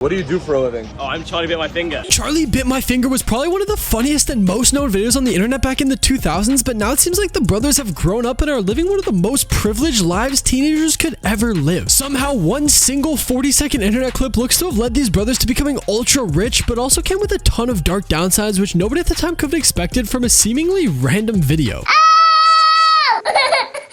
What do you do for a living? Oh, I'm Charlie Bit My Finger. Charlie Bit My Finger was probably one of the funniest and most known videos on the internet back in the 2000s, but now it seems like the brothers have grown up and are living one of the most privileged lives teenagers could ever live. Somehow, one single 40-second internet clip looks to have led these brothers to becoming ultra rich, but also came with a ton of dark downsides which nobody at the time could have expected from a seemingly random video.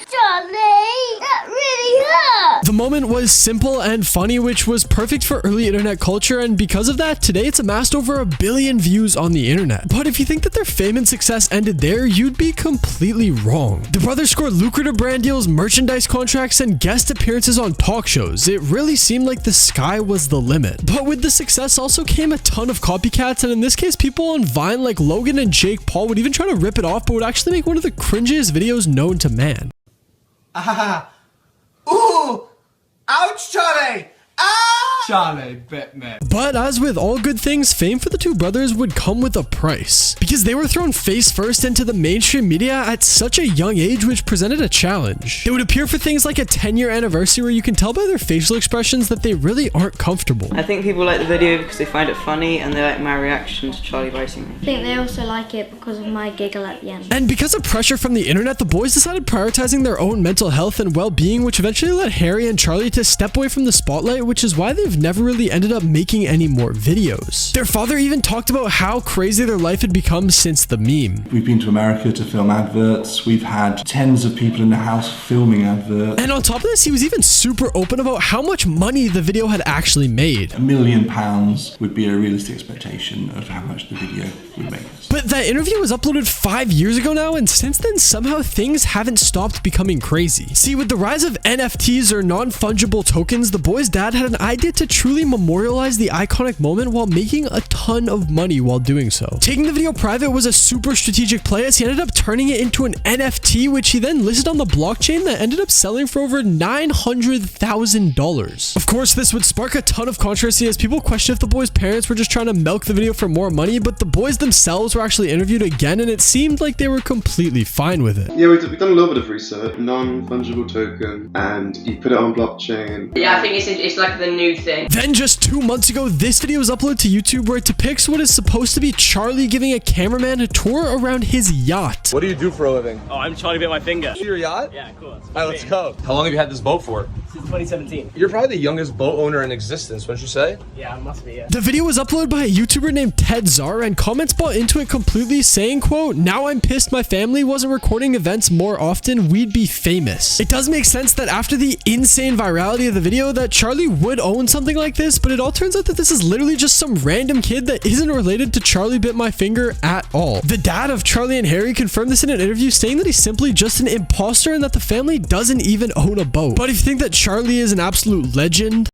Charlie, that really hurt! The moment was simple and funny, which was perfect for early internet culture, and because of that, today it's amassed over 1 billion views on the internet. But if you think that their fame and success ended there, you'd be completely wrong. The brothers scored lucrative brand deals, merchandise contracts, and guest appearances on talk shows. It really seemed like the sky was the limit. But with the success also came a ton of copycats, and in this case, people on Vine like Logan and Jake Paul would even try to rip it off, but would actually make one of the cringiest videos known to man. Ah! Ooh! Ouch, Charlie! Ah! Charlie bit me. But as with all good things, fame for the two brothers would come with a price, because they were thrown face first into the mainstream media at such a young age, which presented a challenge. They would appear for things like a 10-year anniversary where you can tell by their facial expressions that they really aren't comfortable. I think people like the video because they find it funny and they like my reaction to Charlie biting me. I think they also like it because of my giggle at the end. And because of pressure from the internet, the boys decided prioritizing their own mental health and well-being, which eventually led Harry and Charlie to step away from the spotlight, which is why they've never really ended up making any more videos. Their father even talked about how crazy their life had become since the meme. We've been to America to film adverts. We've had tens of people in the house filming adverts. And on top of this, he was even super open about how much money the video had actually made. £1 million would be a realistic expectation of how much the video would make us. But that interview was uploaded 5 years ago now, and since then somehow things haven't stopped becoming crazy. See, with the rise of NFTs or non-fungible tokens, the boys' dad had an idea to truly memorialize the iconic moment while making a ton of money while doing so. Taking the video private was a super strategic play, as he ended up turning it into an NFT, which he then listed on the blockchain that ended up selling for over $900,000. Of course, this would spark a ton of controversy as people questioned if the boys' parents were just trying to milk the video for more money, but the boys themselves were actually interviewed again, and it seemed like they were completely fine with it. Yeah, we've done a little bit of research. Non-fungible token, and you put it on blockchain. Yeah, I think it's like the new thing. Then just 2 months ago, this video was uploaded to YouTube where it depicts what is supposed to be Charlie giving a cameraman a tour around his yacht. What do you do for a living? Oh, I'm Charlie Bit My Finger. Your yacht? Yeah, of course. Alright, let's go. How long have you had this boat for? Since 2017. You're probably the youngest boat owner in existence, wouldn't you say? Yeah, I must be, yeah. The video was uploaded by a YouTuber named Ted Czar, and comments bought into it completely, saying, quote, "Now I'm pissed my family wasn't recording events more often, we'd be famous." It does make sense that after the insane virality of the video that Charlie would own something like this, but it all turns out that this is literally just some random kid that isn't related to Charlie Bit My Finger at all. The dad of Charlie and Harry confirmed this in an interview, saying that he's simply just an imposter and that the family doesn't even own a boat. But if you think that Charlie is an absolute legend,